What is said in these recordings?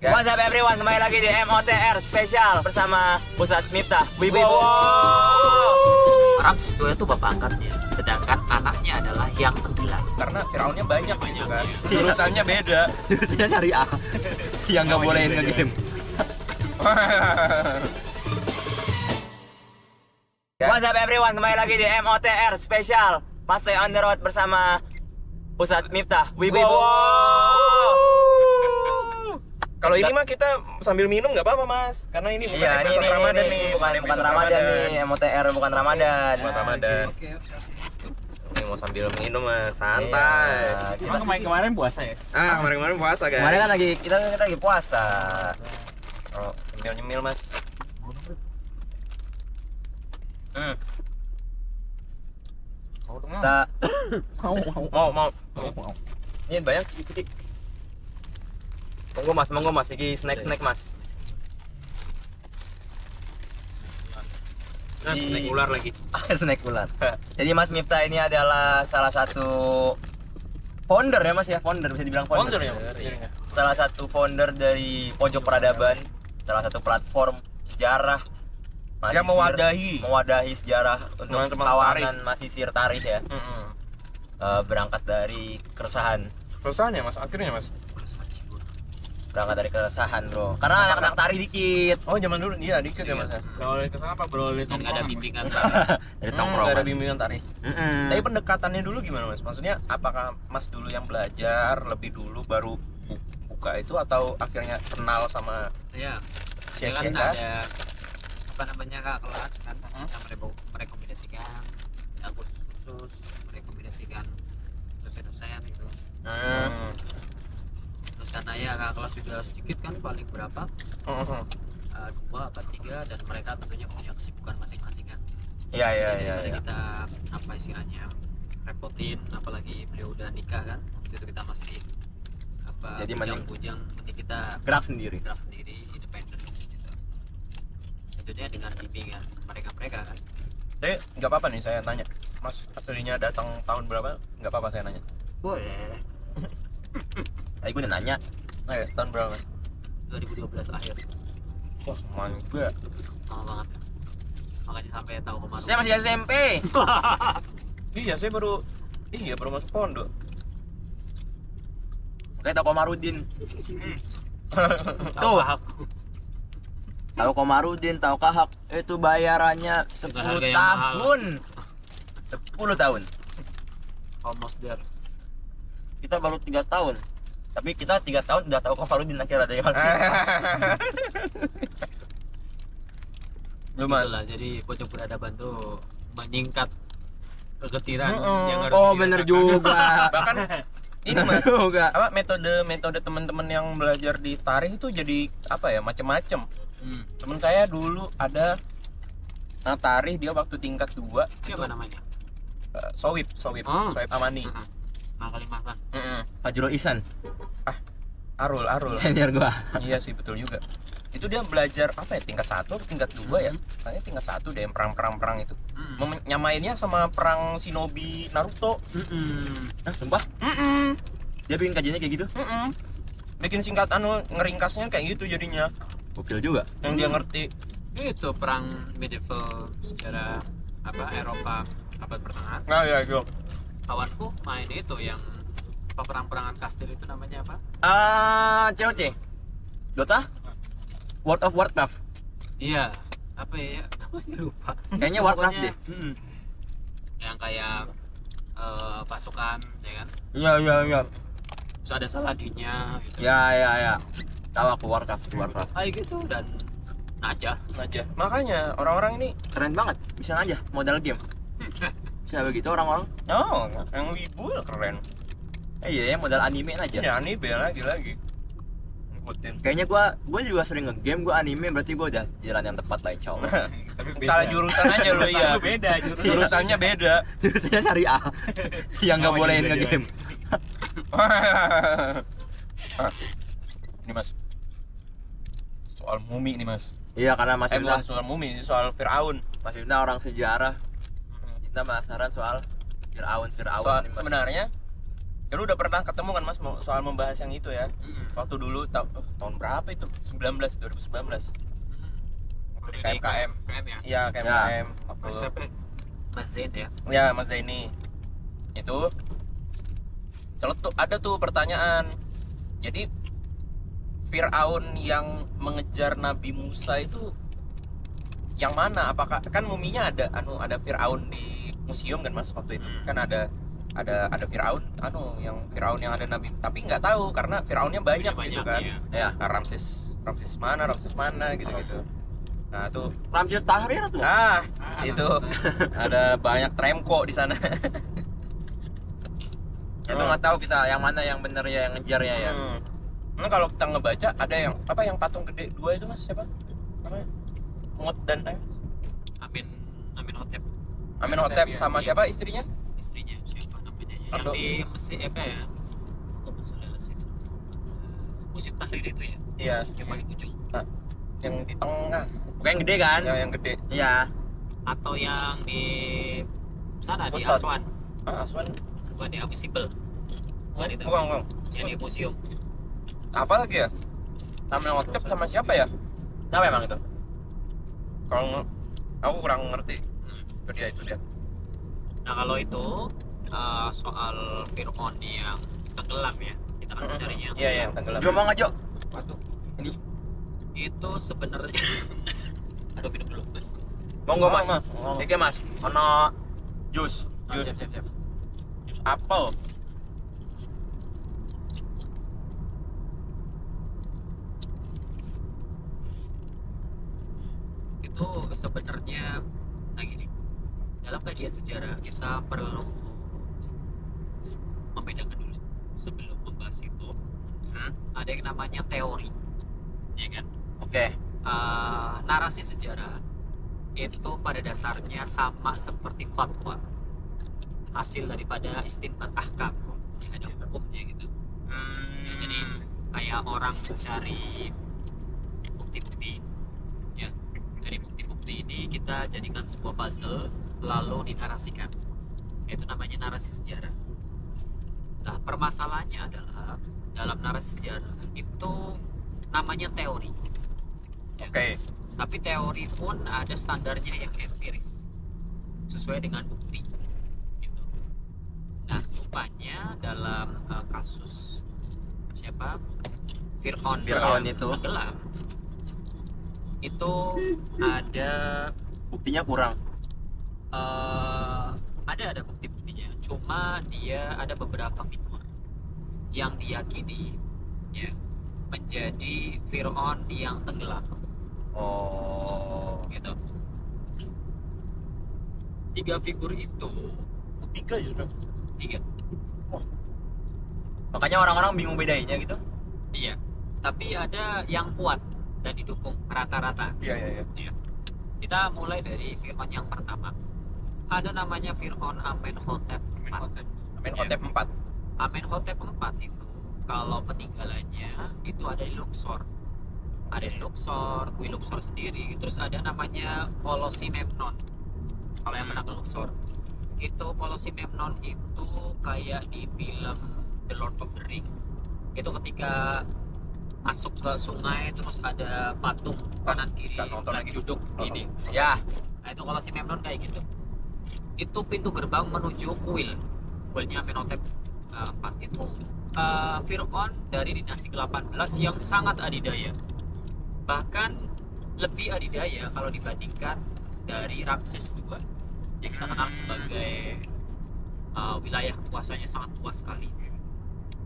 What's up everyone, kembali lagi di MOTR spesial bersama Pusat Miftah Wibowo. Ramses II itu bapak angkatnya, sedangkan anaknya adalah yang tenggelam. Karena Firaunnya banyak gitu kan. Jurusannya beda. Jurusannya syariah yang nggak bolehin nge-game. What's up everyone, kembali lagi di MOTR spesial Mas Stay on the road bersama Pusat Miftah Wibowo. Kalau ini mah kita sambil minum nggak apa-apa mas, karena ini bukan episode Ramadan nih, bukan Ramadan nih, MOTR bukan Ramadan. Bukan Ramadan. Oke. Ini mau sambil minum mas, santai. Iya, Emang kemarin puasa ya? Kemarin puasa kan. Kemarin kan kita lagi puasa. Oh, nyemil mas. Kita Mau. ini banyak ciki-ciki. Monggo mas, iki snack mas. Snack ular lagi. Snack ular. Jadi Mas Miftah ini adalah salah satu founder ya mas ya, founder bisa dibilang founder. Sponsor ya. Salah satu founder dari Pojok Peradaban, salah satu platform sejarah Yang mewadahi sejarah untuk Teman-teman kawanan masisir tarikh ya. Berangkat dari keresahan, Perusahaan ya mas, akhirnya mas. berangkat dari keresahan bro, karena anak-anak tarikh dikit Oh zaman dulu iya dikit ya mas. Beroleh ke sana apa beroleh Dan nggak ada bimbingan. dari Nggak ada tongkrongan. bimbingan tarik. Tapi pendekatannya dulu gimana mas? Maksudnya apakah mas dulu yang belajar lebih dulu baru buka itu atau akhirnya kenal sama Ya, Chef kan ya? ada apa namanya kak kelas kan yang merekomendasikan yang khusus merekomendasikan dosen-dosen gitu. Terus karena ya kak kelas juga sedikit kan, paling berapa? 2 apa 3, dan mereka tentunya punya kesibukan masing-masing kan. Iya. Daripada kita apa istilahnya repotin, apalagi beliau udah nikah kan, waktu itu kita masih apa Jadi mending bujang, mending kita gerak sendiri. independen gitu. Tentunya dengan bimbingan mereka kan. Tapi nggak apa-apa nih saya tanya, mas aslinya datang tahun berapa? Nggak apa-apa saya nanya. Boleh. Tadi gue udah nanya. Ayo, tahun berapa mas? 2012 akhir. Wah mantap. Lama banget kan. Makanya sampai tahu kemarin. Saya masih SMP. Iya saya baru masuk pondok. Kayak tahu Komarudin. Tuh, tahu Komarudin, tahu Kahak, itu bayarannya 10 harga yang tahun. 10 tahun. almost there. Kita baru 3 tahun. Tapi kita 3 tahun udah tahu Komarudin akhirnya ada yang Lu mas. Itulah, jadi Pojok Peradaban tuh meningkat kegetiran yang harus Oh bener juga. Bahkan ini mas, Juga. apa metode teman-teman yang belajar di tarikh itu jadi apa ya macem-macem. Temen saya dulu ada tarikh, dia waktu tingkat 2 Siapa namanya? Soib Oh. Amani. Kalimantan. Fajrul Ihsan, Arul senior gua. Iya sih betul juga. Itu dia belajar apa ya, tingkat 1 atau tingkat 2 ya? Kayaknya tingkat 1 deh, yang perang itu. Nyamainnya sama perang Shinobi Naruto. Nah, sumpah. Dia bikin kajiannya kayak gitu. Bikin singkat ngeringkasnya kayak gitu jadinya. Gokil juga. Yang dia ngerti. Itu perang medieval sejarah apa Eropa abad pertengahan. Nah ya itu. Kawanku main itu yang perang-perangan kastil itu namanya apa? COC. Dota? World of Warcraft. Iya, apa ya? Namanya lupa. Kayaknya Warcraft Pokoknya, deh. yang kayak pasukan ya kan. Iya. Terus ada Saladinnya gitu. Ya. Tahu aku Warcraft. Kayak gitu, dan Najah. Aja. Makanya orang-orang ini Keren banget. Bisa aja modal game. Bisa begitu orang-orang. yang wibu keren. Iya ya, modal anime aja. Ya anime lagi. Ngikutin. Kayaknya gua juga sering nge-game, gua anime, berarti gua udah jalan yang tepat lah insyaallah. Tapi Salah jurusan aja lo ya. Beda jurusan. Jurusannya beda. Jurusannya syariah yang nggak bolehin nge-game. Ini mas. Soal mumi nih mas. Iya, karena Mas Bukan Miftah, soal mumi, ini soal Firaun. Mas Miftah orang sejarah. Kita penasaran soal Firaun Soal, nih, Mas. sebenarnya Ya lu udah pernah ketemu kan Mas soal membahas yang itu ya? Waktu dulu tahun berapa itu? 2019. Waktu di KMKM. KM ya. Iya, KMKM. Waktu Mas siapa? Mas Zain ya. ya Mas Zaini. Itu celetuk ada tuh pertanyaan. Jadi Firaun yang mengejar Nabi Musa itu yang mana? Apakah kan muminya ada Firaun di museum kan Mas waktu itu? Kan ada Firaun yang Firaun yang ada Nabi, tapi nggak tahu karena Firaunnya banyak gitu kan. Ya. Ya. Nah, Ramses mana gitu. Nah, tuh Ramsil Tahrir tuh. itu ada banyak Tremko di sana. Itu nggak tahu kita yang mana yang bener ya, yang ngejarnya ya. Nah, kalau kita ngebaca ada yang yang patung gede dua itu Mas siapa? Namanya? Mut dan Amenhotep. Amenhotep Ya, sama iya. siapa istrinya? Istrinya siapa namanya? Yang Ando. di Mesir apa ya? Musim Tahrir itu ya. Iya, Yang paling ujung. yang di tengah. Bukan gede kan? Ya, yang gede. Iya. Atau yang di sana di Ustad. Aswan. Aswan. Bukan di Abu Simbel. Bukan itu. Bukan. Yang di museum. Apa lagi ya? Amenhotep sama siapa ya? Siapa emang itu? Kalau aku kurang ngerti. Itu dia. Nah kalau itu soal Fir'aun yang tenggelam ya, kita kan carinya Iya, yang tenggelam. Jo mau nggak Jo? Waduh. Ini itu sebenarnya aduh minum dulu. Monggo Mas. Monggo. Oke Mas. Ono jus. Siap. Jus apel. Itu sebenarnya gini, dalam kajian sejarah kita perlu membedakan dulu sebelum membahas itu. Ada yang namanya teori, ya kan? Oke. Narasi sejarah itu pada dasarnya sama seperti fatwa, hasil daripada istinbat ahkam, yang ada hukumnya gitu. Ya, jadi kayak orang mencari bukti-bukti, ya dari bukti-bukti ini kita jadikan sebuah puzzle lalu dinarasikan, itu namanya narasi sejarah. Nah permasalahannya adalah dalam narasi sejarah itu namanya teori, ya. Oke. Tapi teori pun ada standarnya yang empiris sesuai dengan bukti gitu. Nah rupanya dalam kasus siapa Fir'aun itu. tenggelam itu ada Buktinya kurang. ada bukti-buktinya, cuma dia ada beberapa figur yang diyakini ya menjadi Fir'aun yang tenggelam gitu. 3 figur itu 3 justru. 3. Makanya orang-orang bingung bedainnya gitu. Iya, tapi ada yang kuat dan didukung rata-rata. Iya. Kita mulai dari Fir'aun yang pertama. Ada namanya Fir'aun Amenhotep IV. Amenhotep 4. Amenhotep IV itu kalau peninggalannya itu ada di Luxor. Ada di Luxor, Kui Luxor sendiri. Terus ada namanya Colossimemnon. Kalau yang pernah ke Luxor, itu Colossimemnon itu kayak di film The Lord of the Ring. Itu ketika masuk ke sungai terus ada patung kanan kiri Nggak nonton lagi lagi. duduk gini. Ya. Nah itu Colossimemnon kayak gitu. Itu pintu gerbang menuju kuil. Kuilnya Amenhotep IV itu Fir'aun dari dinasti ke-18 yang sangat adidaya. Bahkan lebih adidaya kalau dibandingkan dari Ramses II yang kita kenal sebagai wilayah kuasanya sangat luas sekali.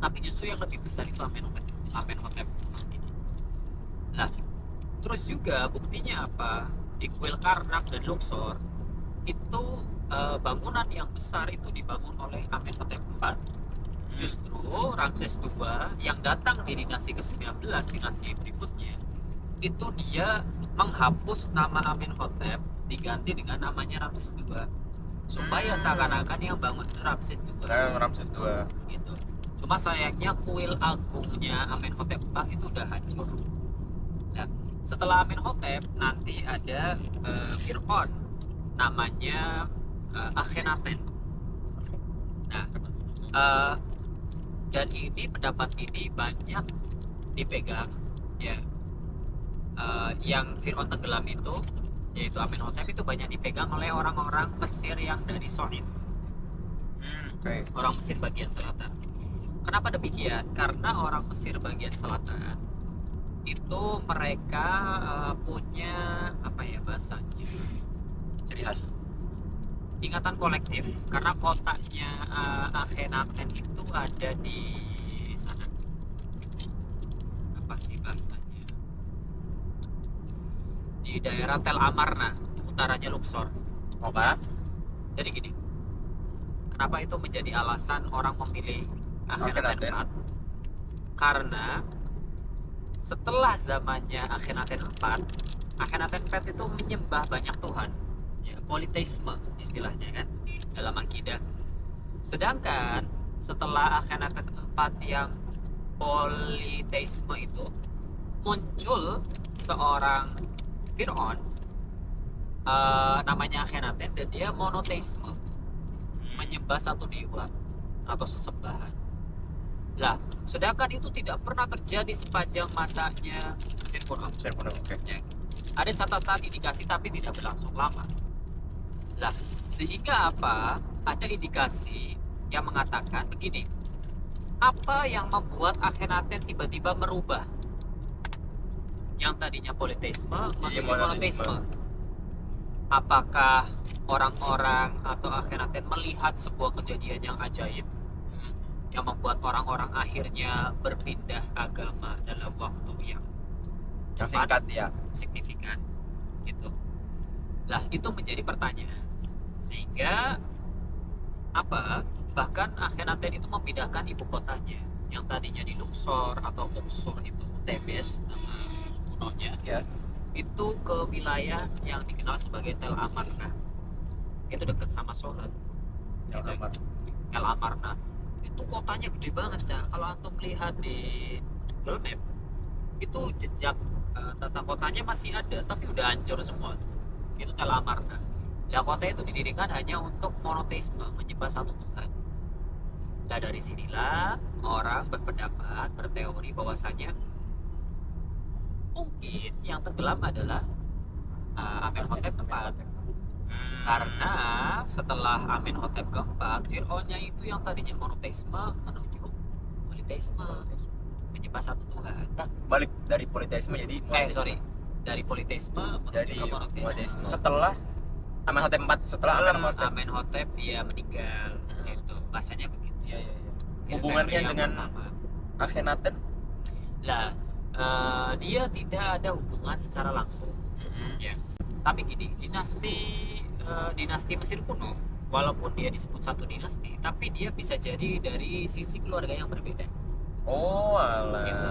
Tapi justru yang lebih besar itu Amenhotep ini. Nah, terus juga buktinya apa? Di kuil Karnak dan Luxor itu bangunan yang besar itu dibangun oleh Amenhotep IV. Justru Ramses II yang datang di dinasti ke-19, dinasti berikutnya, itu dia menghapus nama Amenhotep diganti dengan namanya Ramses II supaya seakan-akan yang bangun itu Ramses II Ramses 2. gitu. Cuma sayangnya kuil agungnya Amenhotep IV itu udah hancur. Nah, setelah Amenhotep nanti ada Fir'aun namanya Akhenaten. Nah, Dan ini pendapat ini banyak dipegang ya. Yang Fir'aun tenggelam itu, yaitu Amenhotep, itu banyak dipegang oleh orang-orang Mesir yang dari Sonit, Oke. orang Mesir bagian selatan. Kenapa demikian? Karena orang Mesir bagian selatan itu mereka punya apa ya bahasanya, Ciri khas. ingatan kolektif, karena kotanya Akhenaten itu ada di sana. Apa sih bahasanya? Di daerah Tel Amarna, utaranya Luxor. Oke. Jadi gini, kenapa itu menjadi alasan orang memilih Akhenaten Akhenaten. 4? Karena setelah zamannya Akhenaten 4, Akhenaten 4 itu menyembah banyak Tuhan, ya, politeisme istilahnya kan dalam akidah. Sedangkan setelah Akhenaten 4 yang politeisme itu, muncul seorang Fir'aun namanya Akhenaten, dan dia monoteisme, menyembah satu dewa atau sesembahan. Lah, sedangkan itu tidak pernah terjadi sepanjang masanya Mesir kuno. Mesir kuno. Oke. Ya. Ada catatan indikasi tapi tidak berlangsung lama. Lah, sehingga apa? Ada indikasi yang mengatakan begini. Apa yang membuat Akhenaten tiba-tiba merubah yang tadinya politeisme Jadi menuju monoteisme? Apakah orang-orang atau Akhenaten melihat sebuah kejadian yang ajaib yang membuat orang-orang akhirnya berpindah agama dalam waktu yang cepat, Singkat ya. signifikan gitu. Lah, itu menjadi pertanyaan. Sehingga apa? Bahkan Akhenaten itu memindahkan ibu kotanya yang tadinya di Luxor atau Uxor, itu Thebes nama kunonya, Ya. itu ke wilayah yang dikenal sebagai Tel Amarna. Itu dekat sama Sohar. Tel Amar. Tel Amarna itu kotanya gede banget, Cak. Kalau antum lihat di Google Map, itu jejak tata kotanya masih ada, tapi udah hancur semua. Itu Tel Amarna. Dan kota itu didirikan hanya untuk monoteisme, menyembah satu Tuhan. Nah, dari sinilah orang berpendapat, berteori bahwasanya mungkin yang tenggelam adalah Amenhotep 4. Karena setelah Amenhotep keempat, Fir'aunnya itu yang tadinya monoteisme menuju politeisme, menyembah satu Tuhan. Nah, balik dari politeisme jadi Dari politeisme menuju Jadi ke monoteisme. monoteisme. Setelah Amenhotep 4 Setelah tenggelam. Amenhotep ya meninggal, gitu. Bahasanya begitu. ya, ya, ya. Ya, Hubungannya teori yang dengan pertama. Akhenaten? Lah, dia tidak ada hubungan secara langsung. Ya. Tapi gini, dinasti Mesir kuno, walaupun dia disebut satu dinasti, tapi dia bisa jadi dari sisi keluarga yang berbeda. Oh, alah. Gitu.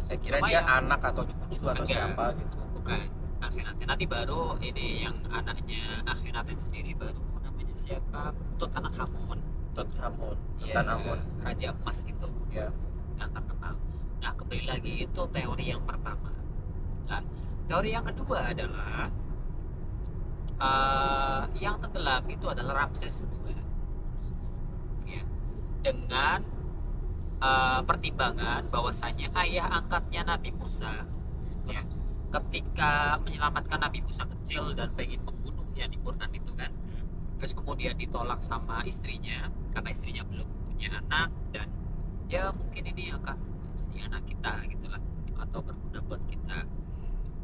Saya kira Cuma dia ya- anak atau cucu atau Enggak. siapa gitu. Bukan Akhenaten. Nanti baru ini yang anaknya Akhenaten sendiri, baru namanya siapa? Tutankhamun. Tutankhamun, Ya, Tutankhamun. Raja emas itu Ya. yang terkenal. Nah, kembali lagi, itu teori yang pertama. Nah, teori yang kedua adalah yang tenggelam itu adalah Ramses II. Ya. Dengan pertimbangan bahwasanya ayah angkatnya Nabi Musa, ya, ketika menyelamatkan Nabi Musa kecil dan pengen membunuh yang di Quran itu kan, terus kemudian ditolak sama istrinya karena istrinya belum punya anak, dan ya mungkin ini akan jadi anak kita gitulah, atau berguna buat kita.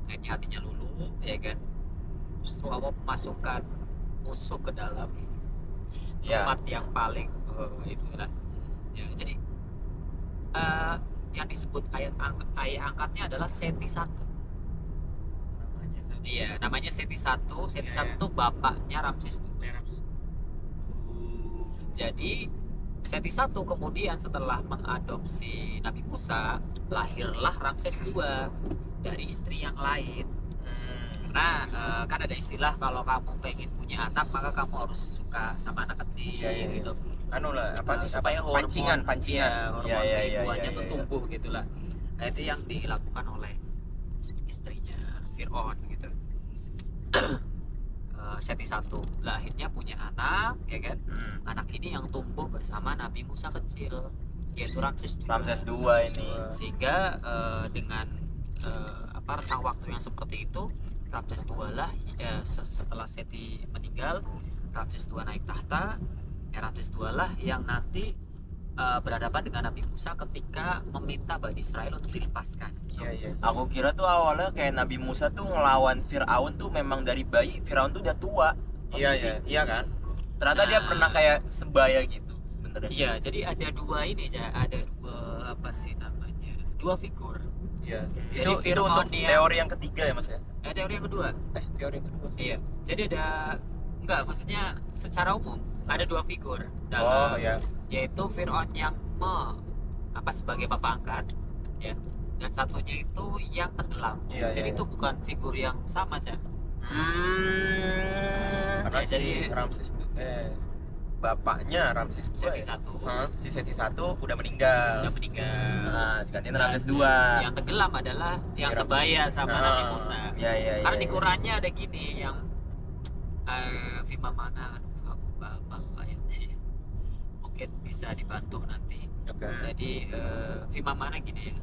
Akhirnya hatinya luluh, ya kan, justru Allah memasukkan musuh ke dalam Ya. umat yang paling itulah ya. Jadi yang disebut ayah angkatnya adalah Seti I. Iya, namanya Seti I. Seti I itu bapaknya Ramses II. Jadi Seti I kemudian setelah mengadopsi Nabi Musa, lahirlah Ramses II dari istri yang lain. Karena kan ada istilah, kalau kamu pengen punya anak maka kamu harus suka sama anak kecil, Ya, ya, ya. gitu. Anu lah, apa nih? Supaya hormon Pancingan. ya, hormon Ya, ya, ya, keibuannya ya, tuh ya. tumbuh gitulah. Nah, itu yang dilakukan oleh istrinya Fir'aun gitu. Seti I lah akhirnya punya anak, ya kan. Anak ini yang tumbuh bersama Nabi Musa kecil. yaitu Ramses II. Ramses 2 ini. Sehingga dengan rentang waktu yang seperti itu, Ramses II lah setelah Seti meninggal, Ramses II naik tahta. Ramses II lah yang nanti berhadapan dengan Nabi Musa ketika meminta Bani Israel untuk dilepaskan. Iya. Aku kira tuh awalnya kayak Nabi Musa tuh ngelawan Firaun tuh memang dari bayi. Firaun tuh udah tua. Iya kan. Ternyata dia Nah. pernah kayak sebaya gitu sebenarnya. Iya, jadi ada dua ini aja, ada dua apa sih namanya? Dua figur. Iya. Jadi Itu Fir'aun untuk yang- teori yang ketiga ya Mas ya? Teori yang kedua. Teori yang kedua. Iya. Jadi ada enggak, maksudnya secara umum ada dua figur Oh ya. yaitu Fir'aun yang sebagai bapak angkat, ya. Dan satunya itu yang tenggelam. Iya, Jadi iya. itu bukan figur yang sama, Cak. Karena Ya, si jadi- Ramses bapaknya Ramses II Seti ya? satu Si Seti I udah meninggal. udah meninggal. Nah, digantiin Dan Ramses 2. Yang tenggelam adalah yang Ramses. sebaya sama Ah. Nabi Musa. Iya. Karena di Qurannya ada gini yang Fima mana, aku hafal ayatnya ya. Mungkin bisa dibantu nanti. Oke. Jadi Fima mana gini ya.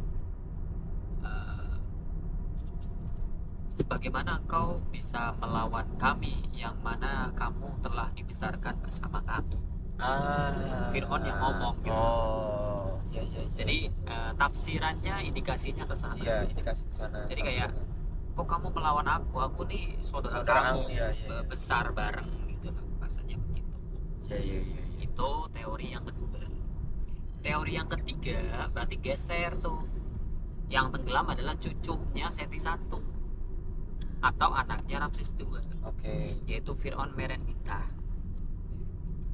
Bagaimana engkau bisa melawan kami yang mana kamu telah dibesarkan bersama kami? Fir'aun yang ngomong gitu. Oh. Iya. Jadi tafsirannya indikasinya ke sana. Iya, indikasi ke sana. Jadi kayak, kok kamu melawan aku nih saudara Saudara kamu, iya. besar bareng gitu loh, rasanya begitu. Iya. Itu teori yang kedua. Teori yang ketiga berarti geser tuh. Yang tenggelam adalah cucunya Seti I atau anaknya Ramses II, Oke. yaitu Fir'aun Merenbita.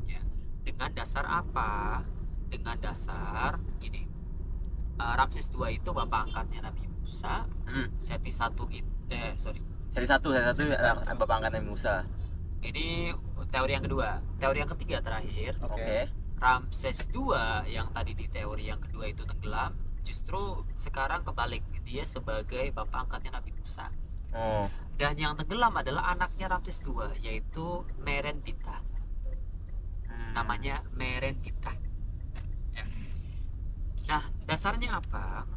Ya. Dengan dasar apa? Dengan dasar gini. Ramses II itu bapak angkatnya Nabi Musa. Seti I Seri satu bapak angkat Nabi Musa. ini teori yang kedua. Teori yang ketiga terakhir, Oke. Ramses II yang tadi di teori yang kedua itu tenggelam, justru sekarang kebalik, dia sebagai bapak angkatnya Nabi Musa. Oh. Dan yang tenggelam adalah anaknya Ramses II, yaitu Merenbita. Namanya Merenbita. Ya. Nah, dasarnya apa?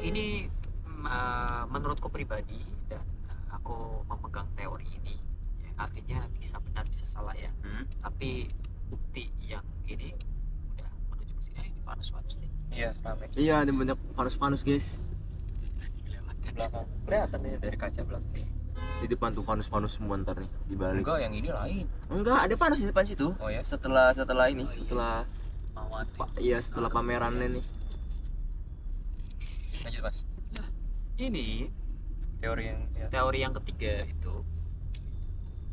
Ini menurutku pribadi, dan aku memegang teori ini. Ya, artinya bisa benar bisa salah ya. Tapi bukti yang ini udah menuju ke sini. Ini fanus-fanus nih. Iya, rame. Iya, ada banyak fanus-fanus, guys. Belakang. Kelihatan ya dari kaca belakang. Di depan tuh fanus-fanus semua ntar nih di balik. Enggak, yang ini lain. Enggak, ada fanus di depan situ. Oh ya. Setelah ini, Oh, iya. setelah pamerannya nih. Lanjut, Mas. Ini Teori yang ya. teori yang ketiga itu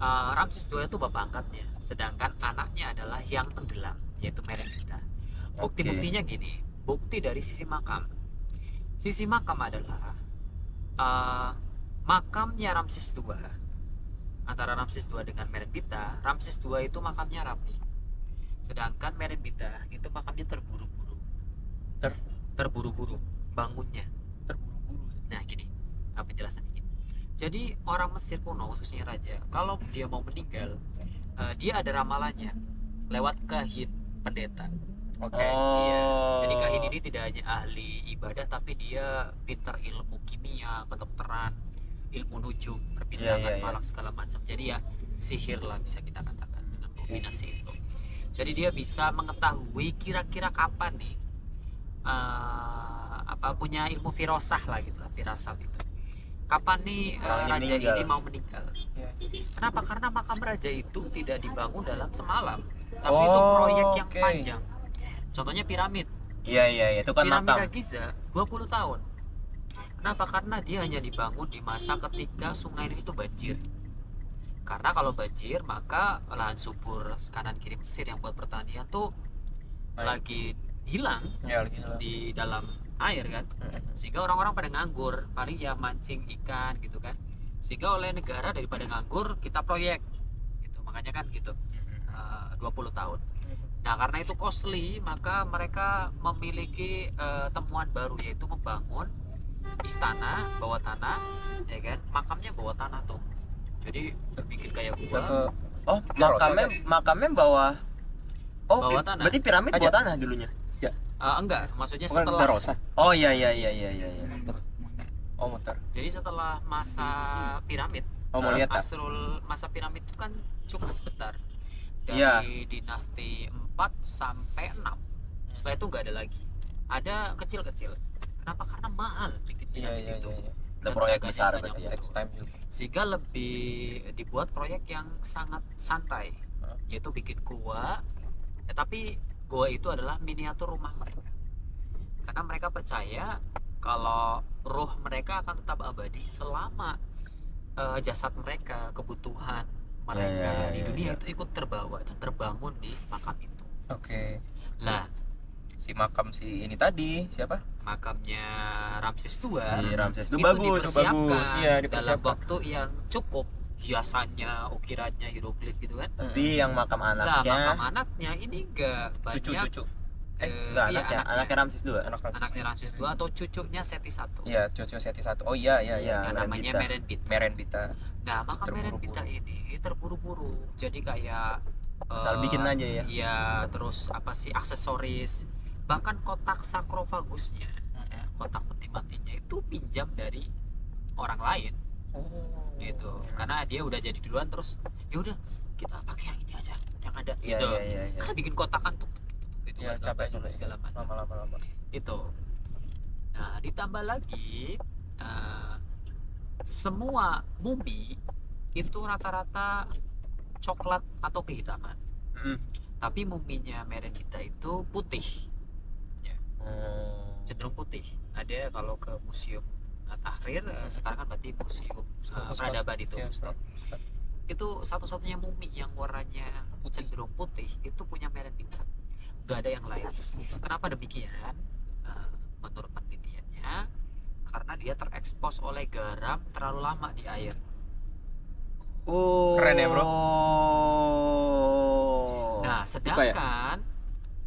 Ramses II itu bapak angkatnya, sedangkan anaknya adalah yang tenggelam, yaitu Merenbita. Bukti-buktinya gini, bukti dari sisi makam. Sisi makam adalah makamnya Ramses II, antara Ramses II dengan Merenbita. Ramses II itu makamnya rapi, sedangkan Merenbita itu makamnya terburu-buru. Terburu-buru bangunnya. Terburu-buru. Nah gini, penjelasannya gini. Jadi orang Mesir kuno, khususnya raja, kalau dia mau meninggal, dia ada ramalannya lewat kahin pendeta. Oke. Iya. Jadi kahin ini tidak hanya ahli ibadah, tapi dia pintar ilmu kimia, kedokteran, ilmu nujum, perbintangan, Iya. falak segala macam. Jadi ya sihir lah bisa kita katakan dengan kombinasi itu. Jadi dia bisa mengetahui kira-kira kapan nih punya ilmu firasah lah gitu lah, firasat itu. Kapan nih Orang ini raja meninggal. ini mau meninggal? Iya. Kenapa? Karena makam raja itu tidak dibangun dalam semalam, tapi itu proyek yang oke. panjang. Contohnya piramid. Iya, itu kan Piramida makam. Giza 20 tahun. Kenapa? Karena dia hanya dibangun di masa ketika sungai Nil itu banjir. Karena kalau banjir, maka lahan subur kanan kiri Mesir yang buat pertanian tuh lagi hilang Ya, lagi. di dalam air kan, sehingga orang-orang pada nganggur, paling ya mancing ikan gitu kan, sehingga oleh negara daripada nganggur kita proyek gitu, makanya kan gitu 20 tahun. Nah karena itu costly, maka mereka memiliki temuan baru, yaitu membangun istana bawah tanah, ya kan, makamnya bawah tanah tuh, jadi bikin kayak Udah gua. ke Oh, Ya, makamnya bawah. Oh, Bawah tanah. berarti piramid Aja. bawah tanah dulunya. Jogja. Enggak, maksudnya Bukan setelah Rosa. Oh iya. Oh motor. jadi setelah masa piramid. Oh mau lihat tak? Asrul masa piramid itu kan cuma sebentar. Dari Iya. dinasti 4 sampai 6. Setelah itu nggak ada lagi. Ada kecil-kecil. Kenapa? Karena mahal bikin Iya piramid iya itu. iya. Ada Dan proyek harganya besar banyak berarti ya. betul. Next time juga. Sehingga lebih dibuat proyek yang sangat santai, yaitu bikin gua. Tapi gua itu adalah miniatur rumah mereka. Karena mereka percaya kalau ruh mereka akan tetap abadi selama jasad mereka, kebutuhan mereka Ya, di ya, dunia ya. itu ikut terbawa dan terbangun di makam itu. Oke. Lah, Si makam si ini tadi siapa? makamnya Ramses II Si Ramses itu itu bagus. dipersiapkan Iya, dalam dipersiapkan. waktu yang cukup, hiasannya, ukirannya, hieroglif gitu kan. Tapi yang makam Lah, anaknya, makam anaknya ini enggak banyak. Cucu-cucu. enggak Iya, anaknya Ramses II. anaknya Ramses II atau cucunya Seti I. Iya, cucu Seti satu. Oh iya iya iya. Yang namanya Merenbita. Merenbita. Merenbita. Nah, makam Terburu-buru. Merenbita ini terburu-buru. Jadi kayak Asal bikin aja ya. Iya, terus apa sih aksesoris, bahkan kotak sakrofagusnya, ya, kotak peti matinya itu pinjam dari orang lain Oh. gitu. Karena dia udah jadi duluan, terus ya udah kita pakai yang ini aja yang ada Iya gitu. iya. Karena bikin kotakan tuh gitu Iya, kan, capek gambar juga segala macam. Lama-lama. Itu. Nah, ditambah lagi semua mumi itu rata-rata coklat atau kehitaman. Tapi muminya Merenbita itu putih, Oh. cenderung putih. Ada kalau ke museum Tahrir, sekarang kan berarti museum peradaban itu. Iya, Ustaz. Itu satu-satunya mumi yang warnanya cenderung putih itu punya Merenbita. Gak ada yang lain. Kenapa demikian? Menurut penelitiannya, karena dia terekspos oleh garam terlalu lama di air. Oh. Keren ya, bro. Nah, sedangkan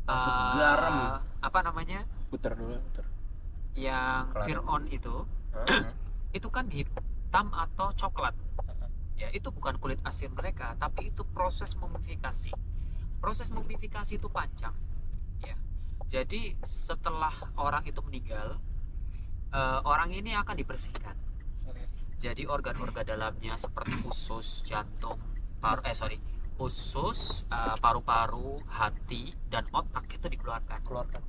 Masuk garam. apa namanya? Putar dulu, putar. Yang Coklat. Fir'aun itu Hah? itu kan hitam atau coklat. Ya, itu bukan kulit asli mereka, tapi itu proses mumifikasi. Proses mumifikasi itu panjang. Ya. Jadi setelah orang itu meninggal, orang ini akan dibersihkan. Jadi organ-organ dalamnya seperti usus, jantung, usus, paru-paru, hati, dan otak itu dikeluarkan. Keluarkan.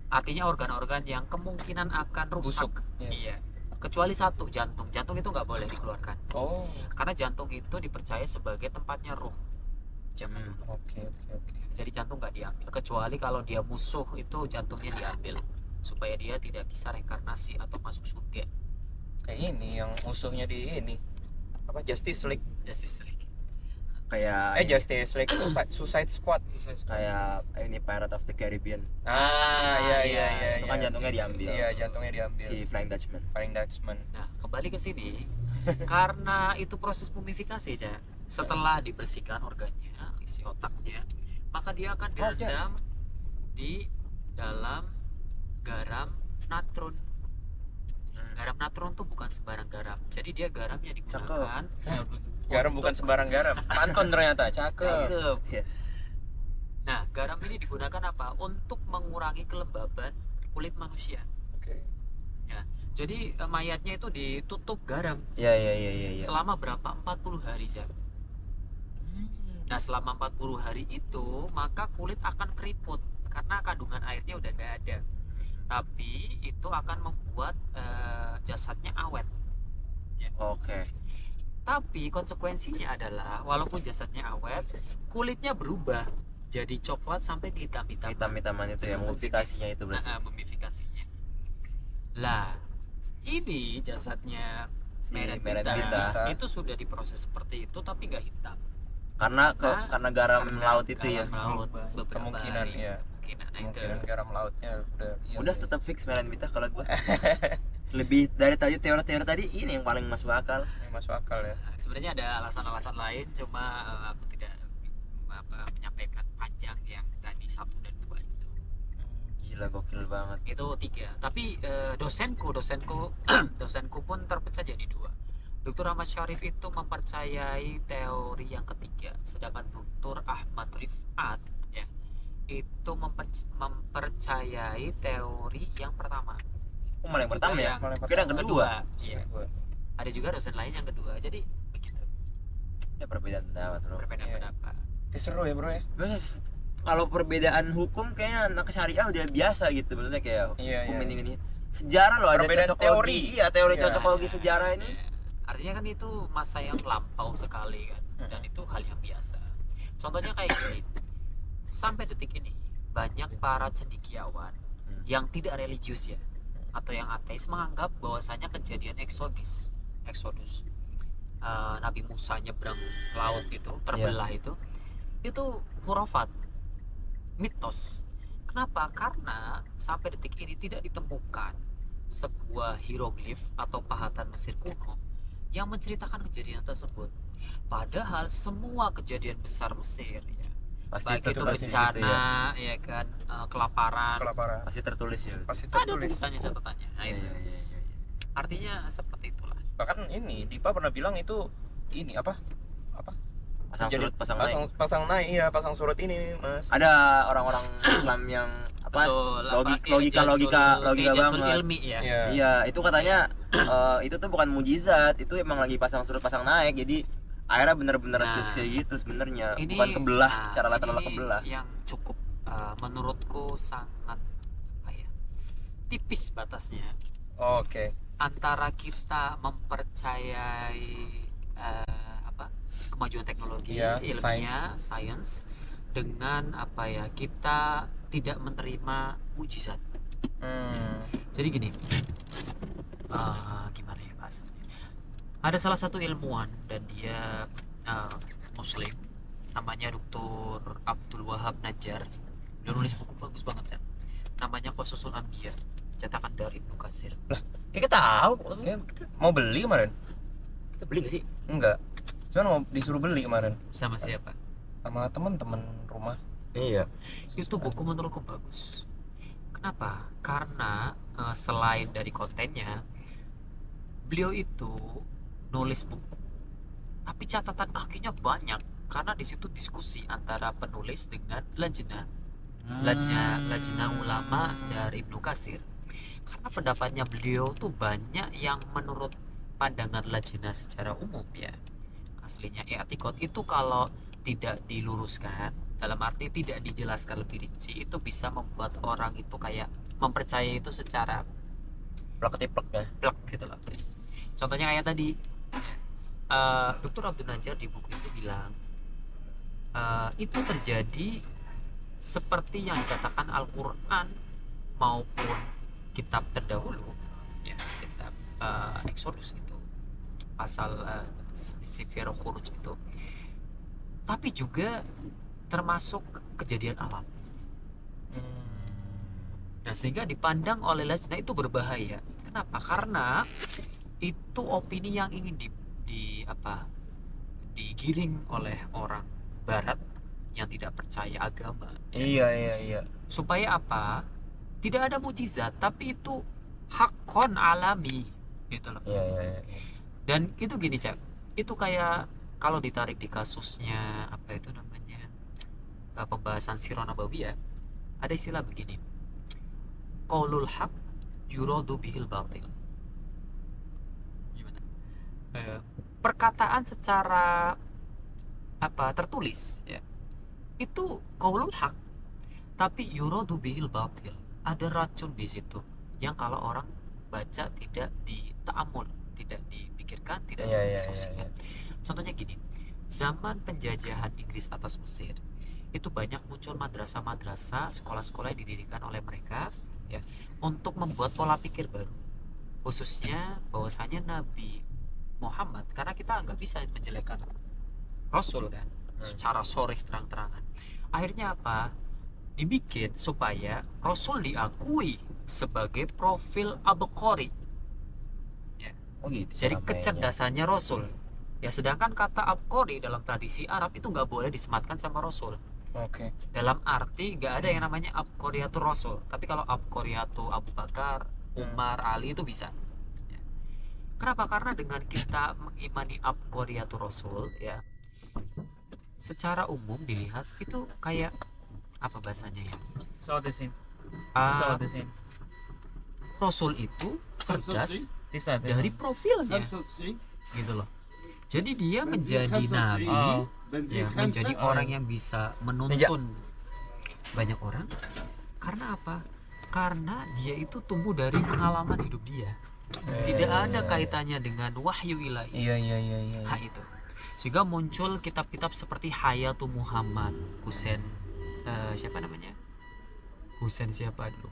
Artinya organ-organ yang kemungkinan akan rusak. Busuk. Iya. Iya. Kecuali satu, jantung. Jantung itu nggak boleh dikeluarkan. Oh. Karena jantung itu dipercaya sebagai tempatnya ruh. Zaman dulu. Oke. Jadi jantung nggak diambil. Kecuali kalau dia musuh itu jantungnya diambil supaya dia tidak bisa reinkarnasi atau masuk surga. Kayak ini yang musuhnya di ini. Apa Justice League? Justice League. Kayak Justice League Suicide Squad. kayak ini Pirate of the Caribbean. Iya. Itu kan jantungnya diambil. Iya, jantungnya diambil. Si Flying Dutchman. Flying Dutchman. Nah, kembali ke sini. Karena itu proses mumifikasi aja. Setelah dibersihkan organnya, isi otaknya, maka dia akan direndam di dalam garam natron. Garam natron tuh bukan sembarang garam. Jadi dia garamnya digunakan. Garam bukan sembarang garam. Pantun ternyata, cakep. Cakep. Iya. Nah, garam ini digunakan apa? Untuk mengurangi kelembaban kulit manusia. Oke. Jadi mayatnya itu ditutup garam Iya. selama berapa? 40 hari saja. Nah, selama 40 hari itu maka kulit akan keriput karena kandungan airnya udah nggak ada. Tapi itu akan membuat jasadnya awet. Oke. Tapi konsekuensinya adalah walaupun jasadnya awet, kulitnya berubah jadi coklat sampai hitam-hitam. Hitam-hitaman itu ya, mumifikasinya itu berarti. Mumifikasinya. Lah, ini jasadnya Si Merenbita Merenbita. itu sudah diproses seperti itu tapi nggak hitam. Karena garam Karena laut itu ya. garam laut beberapa Kemungkinan hari. ya. Kemungkinan, nah, itu. Kemungkinan garam lautnya udah iya Udah sih. tetap fix Merenbita kalau gua. Lebih dari tadi teori-teori tadi ini yang paling masuk akal. Ini masuk akal ya. Nah, sebenarnya ada alasan-alasan lain, cuma aku tidak menyampaikan panjang yang tadi 1 dan 2 itu. Gila, gokil banget. Itu 3. Tapi dosenku dosenku pun terpecah jadi 2. Dr. Ahmad Syarif itu mempercayai teori yang ketiga, sedangkan Dr. Ahmad Rifat ya itu itu mempercayai teori yang pertama. Oh, malah yang pertama ya. Yang Kira yang kedua. Iya. Ada juga dosen lain yang kedua. Jadi begitu. Ya perbedaan pendapat, Bro. Perbedaan pendapat. Itu seru ya bro ya. Terus kalau perbedaan hukum kayaknya anak syariah udah biasa gitu, maksudnya kayak Iya, hukum iya. ini. Sejarah loh, ada Perbedaan cocokologi. teori. Iya, teori Iya. cocokologi sejarah ini. Ya, artinya kan itu masa yang lampau sekali kan, dan itu hal yang biasa. Contohnya kayak gini, sampai detik ini banyak para cendekiawan yang tidak religius ya, atau yang ateis menganggap bahwasanya kejadian Exodus, Nabi Musa nyebrang laut itu, terbelah itu hurafat, mitos. Kenapa? Karena sampai detik ini tidak ditemukan sebuah hieroglif atau pahatan Mesir kuno yang menceritakan kejadian tersebut. Padahal semua kejadian besar Mesir ya, Pasti baik itu tertulis di situ bencana ya kan, kelaparan, Kelaparan. Pasti tertulis ya. Pasti ada tertulis. tulisannya catatannya. Nah, Iya, itu. iya, iya, iya. Artinya seperti itulah. Bahkan ini Dipa pernah bilang itu ini apa? Pasang Jadi surut, pasang naik. pasang naik, iya, pasang surut ini mas. Ada orang-orang Islam yang apa? Betul, logika ijazul banget. ilmi ya. Iya. Iya, itu katanya itu tuh bukan mujizat, itu emang lagi pasang surut, pasang naik. Jadi akhirnya bener-bener Nah, gitu sebenarnya, Ini bukan kebelah, nah, secara lateral ini kebelah. yang cukup menurutku sangat apa ya, tipis batasnya Oke. antara kita mempercayai apa, kemajuan teknologi, Iya, ilmiah, science, dengan apa ya, kita tidak menerima mujizat. Jadi gini, gimana ya bahasanya? Ada salah satu ilmuwan dan dia Muslim, namanya Dr. Abdul Wahab Najjar. Dia nulis buku bagus banget kan. Namanya Qososul Anbiya, cetakan dari Ibnu Katsir. Kayak kita tahu, Kayak mau beli kemarin? kita beli gak sih? Enggak. Cuman mau disuruh beli kemarin Sama siapa? sama teman-teman rumah. Iya. Itu buku menurutku bagus. Kenapa? Karena selain dari kontennya, beliau itu nulis buku, tapi catatan kakinya banyak karena di situ diskusi antara penulis dengan lajnah ulama dari Ibnu Katsir. Karena pendapatnya beliau tuh banyak yang menurut pandangan lajnah secara umum ya, aslinya i'tikad itu kalau tidak diluruskan, dalam arti tidak dijelaskan lebih rinci, itu bisa membuat orang itu kayak mempercayai itu secara Plek-ketiplek ya. plek gitu loh. Contohnya kayak tadi, Dr. Abdul Najjar di buku itu bilang itu terjadi seperti yang dikatakan Al-Quran maupun kitab terdahulu ya, kitab Exodus itu, pasal Sifir Khuruj itu, tapi juga termasuk kejadian alam. Nah, sehingga dipandang oleh lajnah itu berbahaya. Kenapa? Karena itu opini yang ingin digiring oleh orang barat yang tidak percaya agama. Iya. Supaya apa? Tidak ada mujizat, tapi itu hakon alami gitu loh. Iya. Dan itu gini, Cak. Itu kayak kalau ditarik di kasusnya apa itu namanya, pembahasan Sirah Nabawiyah, ada istilah begini. Qaulul haq yuradu bihil batil. Gimana? Perkataan secara apa tertulis ya, itu qaulul haq, tapi yuradu bihil batil. Ada racun di situ yang kalau orang baca tidak dita'amul, tidak dipikirkan, tidak didiskusikan. Contohnya gini, zaman penjajahan Inggris atas Mesir, itu banyak muncul madrasah-madrasah, sekolah-sekolah yang didirikan oleh mereka ya, untuk membuat pola pikir baru, khususnya bahwasanya Nabi Muhammad, karena kita nggak bisa menjelekkan Rasul kan secara sorih terang-terangan. Akhirnya apa? Dibikin supaya Rasul diakui sebagai profil abqari ya. Oh gitu. Jadi kecerdasannya Rasul ya, sedangkan kata abqari dalam tradisi Arab itu nggak boleh disematkan sama Rasul. Oke. Dalam arti nggak ada yang namanya abqariyatul Rasul, tapi kalau abqariyatul Abu Bakar, Umar, Ali itu bisa ya. Kenapa? Karena dengan kita mengimani abqariyatul Rasul ya, secara umum dilihat itu kayak apa bahasanya ya? So the same. Ah, So the same. Rasul itu cerdas Tisa. dari profilnya gitu loh. Jadi dia menjadi nabi, Oh. ya, menjadi orang yang bisa menuntun banyak orang. Karena apa? Karena dia itu tumbuh dari pengalaman hidup dia. Tidak ada kaitannya dengan wahyu ilahi. Iya. Hak itu. Sehingga muncul kitab-kitab seperti Hayatul Muhammad, Husain, siapa namanya? Husain siapa dulu?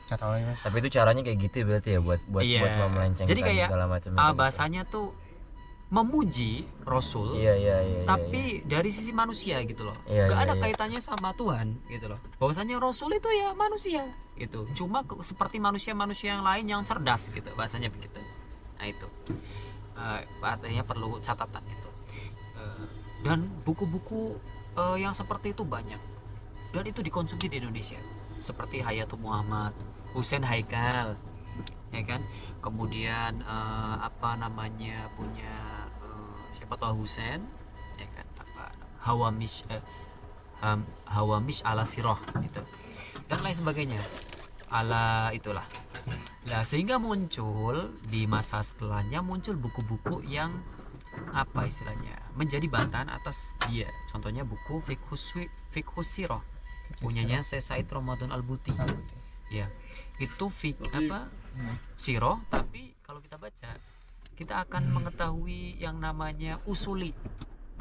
Nggak tahu lagi, Mas. Tapi itu caranya kayak gitu berarti ya buat Iya. melencengkan Jadi kayak, segala macam itu gitu. bahasanya tuh memuji Rasul, Iya. tapi dari sisi manusia gitu loh. Iya, Gak iya, ada iya. kaitannya sama Tuhan gitu loh. Bahwasanya Rasul itu ya manusia gitu. Cuma seperti manusia-manusia yang lain yang cerdas gitu, bahasanya begitu. Nah itu artinya perlu catatan itu. Dan buku-buku yang seperti itu banyak. Dan itu dikonsumsi di Indonesia. Seperti Hayatul Muhammad, Husain Haikal, ya kan? Kemudian apa namanya punya siapa tahu Husain, ya kan? Apa Hawamish ala Sirah gitu. Dan lain sebagainya. Ala itulah. Nah, sehingga muncul di masa setelahnya muncul buku-buku yang apa istilahnya menjadi bantahan atas dia. Contohnya buku Fiqhus Sirah punyanya Syekh Said Ramadan Al-Buti. Ya, itu Sirah, tapi kalau kita baca kita akan mengetahui yang namanya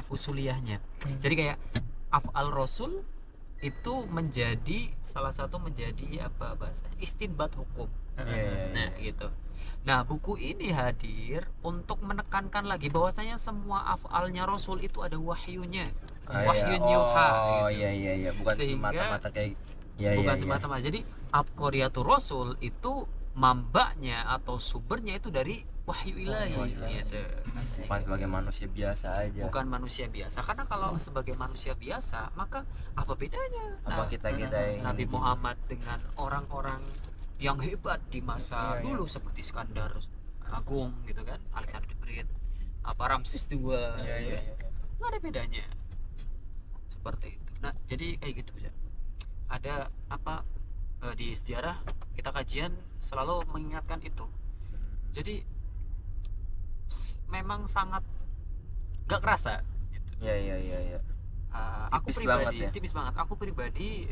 usuliyahnya. Jadi kayak af'al Rasul itu menjadi salah satu menjadi apa bahasanya istinbat hukum. Iya. Nah gitu. Nah buku ini hadir untuk menekankan lagi bahwasanya semua af'alnya Rasul itu ada wahyunya, wahyun yuha. Oh Gitu. iya. Bukan Sehingga semata-mata kayak bukan semata-mata. Jadi Abqariyatul Rasul itu mambaknya atau sumbernya itu dari wahyu ilahi. Gitu. bukan sebagai manusia biasa aja. Bukan manusia biasa. Karena kalau sebagai manusia biasa maka apa bedanya? Apa kita yang Nabi Muhammad dengan orang-orang yang hebat di masa dulu seperti Iskandar Agung gitu kan, Alexander the Great, apa Ramses II, nggak ada bedanya seperti itu. Nah jadi kayak gitu ya. Ada apa di sejarah kita kajian selalu mengingatkan itu. Jadi memang sangat gak kerasa. Gitu. Iya. Aku Tipis pribadi banget ya? tipis banget. Aku pribadi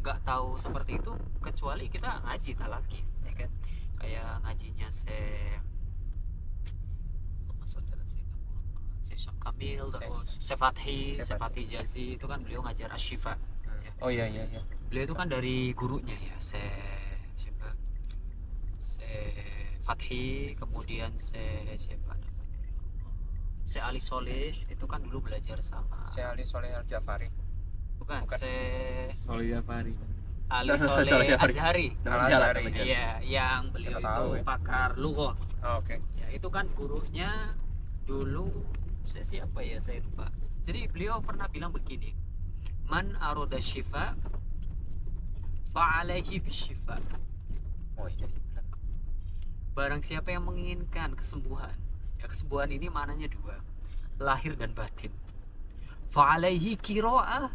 gak tahu seperti itu kecuali kita ngaji talaki, ya kan? Kayak ngajinya Syekh Syekh Kamil, terus Syekh Fathi Jazi itu kan beliau ngajar Asy-Syifa. Ya. Oh iya. Beliau itu kan dari gurunya ya Syekh Fathi, kemudian siapa namanya Syekh Ali Soleh itu kan dulu belajar sama Syekh Ali Soleh Al-Jafari. bukan Bukan. Syekh Solia Fari. Ali Soleh Soleh Azhari. Azhari. Teman jalan. Iya, yang beliau Siapa tahu itu ya. pakar lughah. Oh, oke. Ya, itu kan gurunya dulu siapa ya saya lupa. Jadi beliau pernah bilang begini, man aroda syifa fa'alaihi bisyifa. Oh iya. Barang siapa yang menginginkan kesembuhan, ya kesembuhan ini maknanya dua, lahir dan batin. Fa'alaihi qira'ah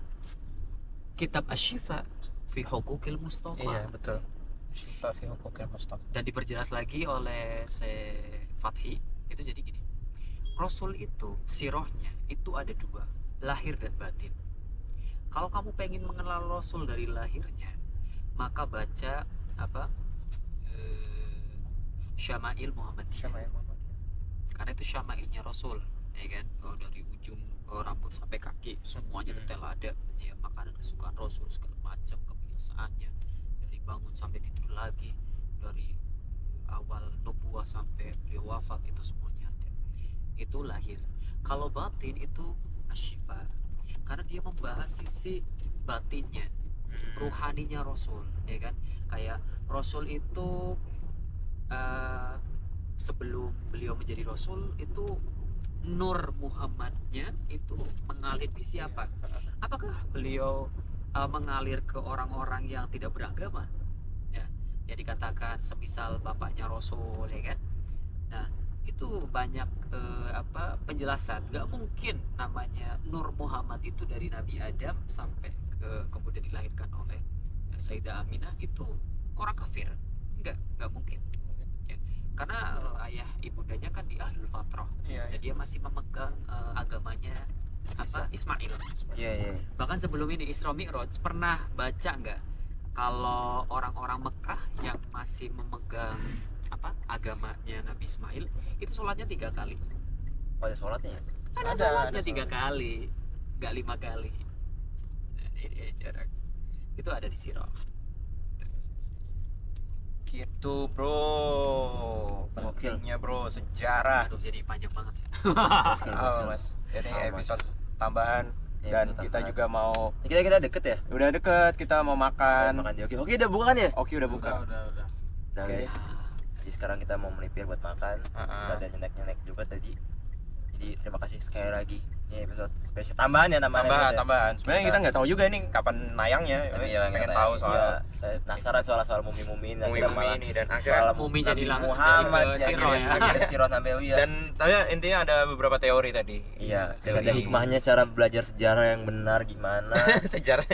kitab Asy-Syifa fi Huquqil Mustafa. Iya, betul. Syifa fi Huquqil Mustafa. Dan diperjelas lagi oleh Syekh Fathi itu jadi gini, Rasul itu sirohnya itu ada dua, lahir dan batin. Kalau kamu pengen mengenal Rasul dari lahirnya, maka baca apa Syama'il Muhammadiyah, Syama'il Muhammadiyah. karena itu syama'ilnya Rasul, ya kan? Dari ujung rambut sampai kaki semuanya detail ada, ya makanan kesukaan Rasul segala macam, kebiasaannya dari bangun sampai tidur lagi, dari awal nubuah sampai beliau wafat itu semuanya ada. Itu lahir. Kalau batin itu Asy-Syifa, karena dia membahas sisi batinnya, ruhaninya Rasul, ya kan? Kayak Rasul itu sebelum beliau menjadi Rasul itu nur Muhammadnya itu mengalir di siapa? Apakah beliau mengalir ke orang-orang yang tidak beragama? Ya, yang dikatakan semisal bapaknya Rasul, ya kan? Nah, itu banyak penjelasan. Gak mungkin namanya Nur Muhammad itu dari Nabi Adam sampai ke kemudian dilahirkan oleh Sayyidah Aminah itu orang kafir? Enggak mungkin ya. Karena ayah ibundanya kan di Ahlul Fatrah. Iya, Dan dia masih memegang agamanya apa Ismail. Iya. Bahkan sebelum ini Isra Mi'raj pernah baca nggak kalau orang-orang Mekah yang masih memegang apa agamanya Nabi Ismail itu sholatnya 3 kali. Oh, ada sholatnya ya? Ada sholatnya 3 kali, nggak 5 kali. Nah, ini jarak itu ada di Sirah. Gitu bro, Gokil. pentingnya bro sejarah. Aduh jadi panjang banget ya. Oh, mas, ini episode tambahan Iya, dan episode kita tambahan. juga mau Kita deket ya? udah deket, kita mau makan. Makan di Oke, udah bukan ya? Oke udah buka. Udah. Nah Oke. guys, jadi sekarang kita mau melipir buat makan. Kita ada nyenek juga tadi. Jadi terima kasih sekali lagi. Ini episode spesial tambahan ya namanya. Tambahan. Sebenarnya kita nggak tahu juga nih kapan nayangnya. Tapi ya pengen nggak tahu iya, soal saya penasaran soal mumi-mumi ini. Akhirnya mumi malah ini dan soal akhirnya Mumi Nabi jadi lang- Muhammad jadi ke Sirah ya. akhirnya Sirah Nabawi ya. dan tapi intinya ada beberapa teori tadi. Iya, dan Teori ada hikmahnya cara belajar sejarah yang benar gimana. sejarah.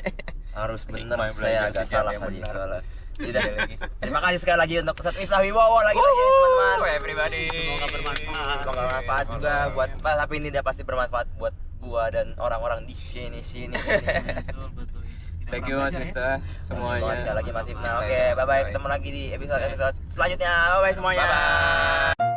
Harus benar, Hikmah saya belajar agak sejarah salah yang tadi benar. soalnya. Tidak. lagi. Terima kasih sekali lagi untuk Ustadz Miftah Wibowo lagi teman-teman. Everybody. Semoga bermanfaat. Semoga bermanfaat juga buat tapi ini dia pasti bermanfaat buat gua dan orang-orang di sini. Betul. Thank you Mas Miftah semuanya. Sekali lagi Mas Miftah. Sama-sama. Oke, bye bye. Ketemu lagi di episode selanjutnya. Bye bye semuanya. Bye bye.